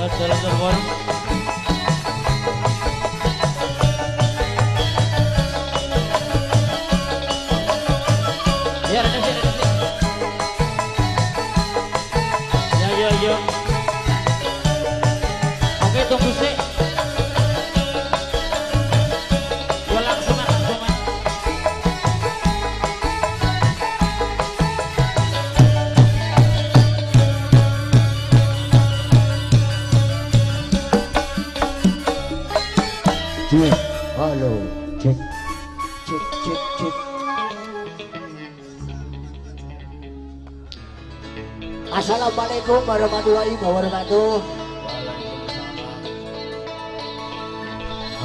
Jalan Cirebon. Ya, ada sih. Ya. Oke, tunggu sih. Gua langsung. Cek, halo, cek. Assalamualaikum warahmatullahi wabarakatuh.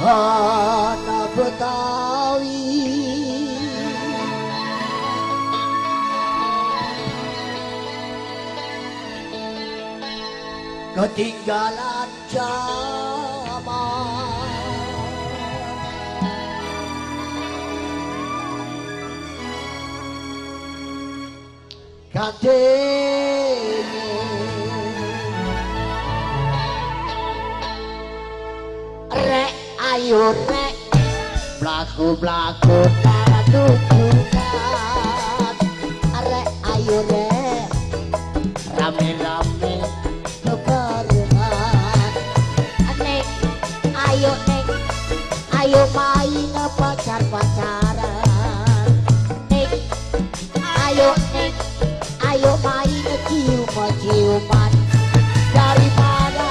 Anak Betawi ketinggalan zaman, kadene rek ayo rek blaku-blaku tujuan, rek ayo rek rame-rame bebarengan, nek ayo main pacar-pacaran, nek ayo main cium-ciuman, daripada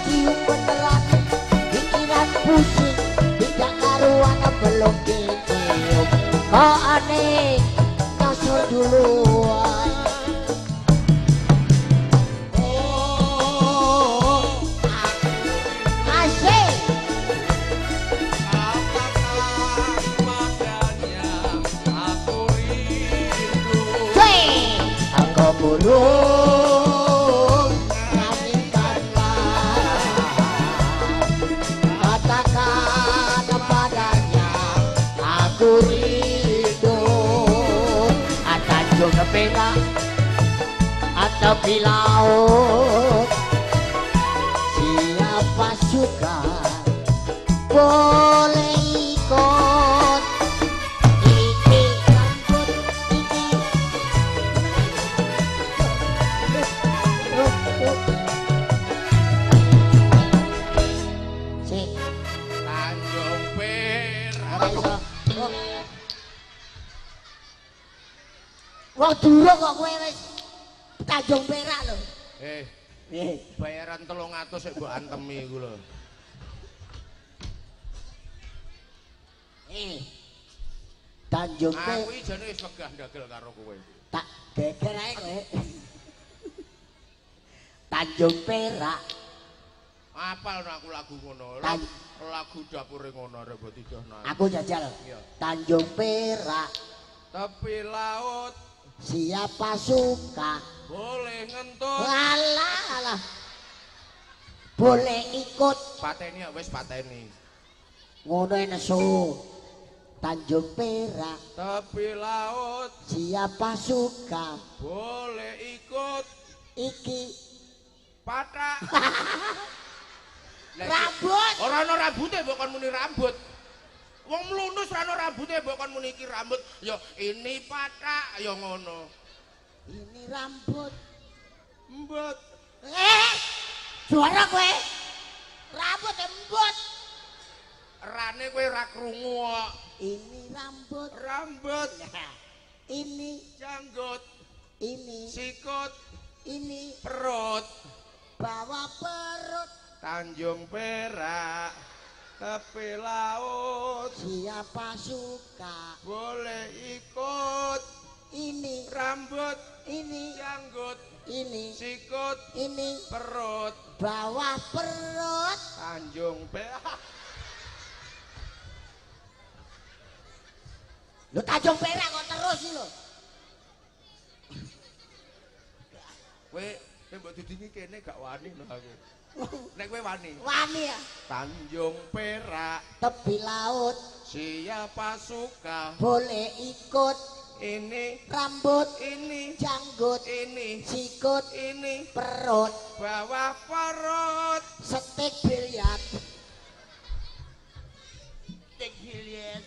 cium beneran pikiran pusing tidak karuan belum dicium, kok aneh nyosor duluan. Burung nyanyikanlah, katakan padanya aku rindu, Tanjung Perak atau di laut, siapa suka boleh ikut. Wong durung kok kowe wis Tanjung Perak lho. Bayaran 300 sik mbok antemi iku lho. Tanjung Perak. Aku iki jane wis megah ndagel karo kowe. Tak geger ae kowe. Tanjung Perak. Apal aku lagu ngono. Lagu dapure ngono arep mbok tidohno. Aku jajal. Tanjung Perak. Tepi laut. Siapa suka boleh ngentut. Alah. Boleh ikut. Pateni wis pateni. Ngono nesu. Tanjung Perak. Tepi laut. Siapa suka boleh ikut. Iki patak. Rambut. Ora ana rambute mbok kon muni rambut. Wong mlunus ora ana rambute mbok kon muni iki rambut. Ya ini patak ya ngono. Ini rambut. Embut. Juara kowe. Rambut embut. Rane kowe ora krungu kok. Ini rambut. Rambut. Ini janggut. Ini sikut. Ini perut. Bawa perut. Tanjung Perak. Tepi laut. Siapa suka boleh ikut. Ini rambut. Ini janggut. Ini sikut. Ini perut. bawah perut. Tanjung Perak. Lu Tanjung Perak kok terus sih lo. Kowe mbok didingi kene gak wani lho aku. Nek kowe wani. Wani ya. Tanjung Perak. Tepi laut. Siapa suka boleh ikut. ini, rambut, ini, janggut, ini, sikut, ini, perut, bawah perut, setik biliar. tik biliar.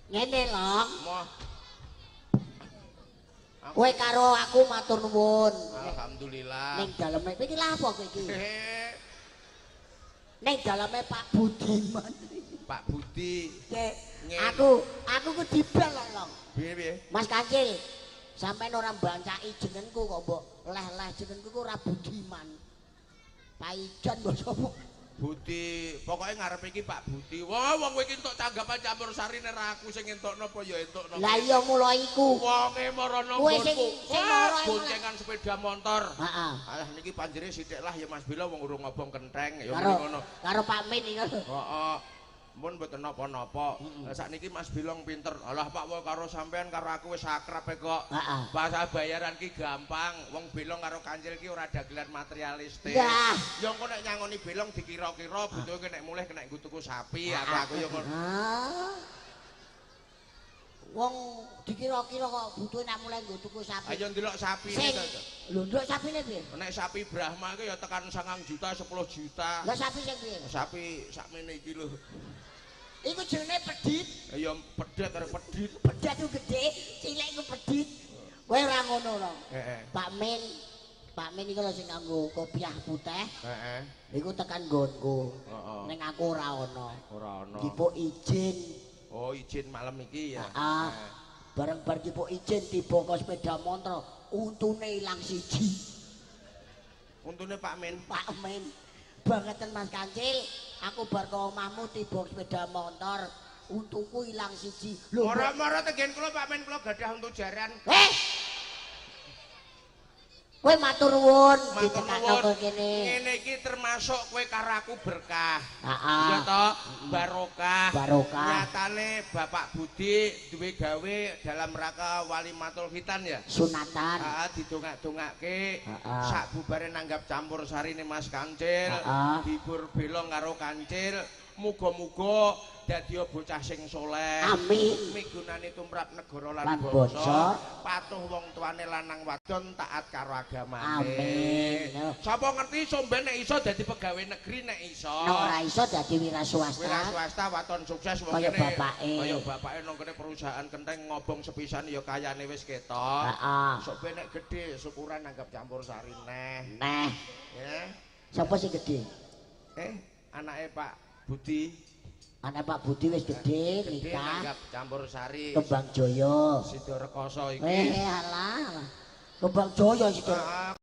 Ngene lho, Moh. kowe karo aku matur nuwun. Alhamdulillah. Ning daleme iki lha apa kowe iki? Hehe. Ning daleme Pak Budiman. Pak Budi. Cek, Ngene. aku ku dibal lho. Piye piye? Mas Kancil, sampean ora mbancaki jenengku kok mbok leh-leh jenengku ku ora Budiman. Pak Ijon mbok sapa? Budi, pokoknya ngarep iki Pak Budi. Wah, wong kowe iki entuk tanggapan campur sari nek aku sing entukno apa ya entukno. Lah iya mula iku. Wonge marana Kowe nggonku. sing lara boncengan sepeda motor. Heeh. Alah niki panjere sithik lah ya Mas Bila wong urung ngobong kentheng ya Karo ngono. karo Pak Min iki. Heeh. Mun mboten napa-napa. Sakniki Mas Bilong pinter. Alah Pak wae karo sampean karo aku wis akrab e kok. Heeh. Bahasa bayaran ki gampang. Wong Bilong karo Kancil ki ora dagelan materialistis. Ya. Ya engko nek nyangoni Bilong dikira-kira butuhe nek mulih kena nggo tuku sapi aku ya ngono. Ah. Wong dikira-kira kok butuh nek mulai nggo tuku sapi. Ayo ndelok sapine Sing to. lho nduk sapine piye? Nek sapi Brahma ki ya tekan 9 juta, 10 juta. Lah sapi sing piye? Sapi sakmene iki lho. Iku jenenge pedhit. Ya pedet karo pedhit. Pedhit ku gedhe, cilik ku pedhit. Kowe ora ngono lho. Heeh. Pak Min iku lho sing nganggo kopiah putih. Heeh. Iku tekan nggonku. Heeh. Ning aku ora ana. Ora ana. Dipuk izin. Oh, izin malam iki ya. Heeh. Bareng bar dipuk izin tiba ke sepeda motor, untune ilang siji. Untune Pak Men. Pak Min. Bangeten Mas Kancil, aku bar ke omahmu tiba sepeda motor, untuku ilang siji. Lho, Ora-ora tegen kula Pak Men kula gadah untuk jaran. Kowe matur nuwun Matur ditekakno nuwun. kowe kene. Ngene iki termasuk kowe karo aku berkah. Heeh. Ya toh, barokah. Barokah. Nyatane Bapak Budi duwe gawe dalam rangka Walimatul Khitan ya. Sunatan. Heeh, didongak-dongake. Heeh. Sak bubare nanggap campur sarine Mas Kancil. Heeh. Hibur Belong karo Kancil. Muga-muga dadi bocah sing soleh. Amin. Migunani tumrap negara lan Lan bangsa. bangsa. Patuh wong tuane lanang wadon taat karo agamane. Amin. Sapa ngerti somben nek iso dadi pegawai negeri nek iso. Nek ora iso dadi wira Wira swasta. swasta waton sukses wong Kaya kene. bapake. Kaya bapake nang kene perusahaan kentheng ngobong sepisan ya kayane wis ketok. Heeh. Sok ben nek gedhe syukuran anggap campur sari neh. Nah, Ya. sapa sing gedhe? Anake Pak Budi. Anak Pak Budi wis gedhe Gedhe nikah. anggap campur sari. Kembang Jaya. Sida rekoso iki. Alah. Kembang Jaya sik. Ah,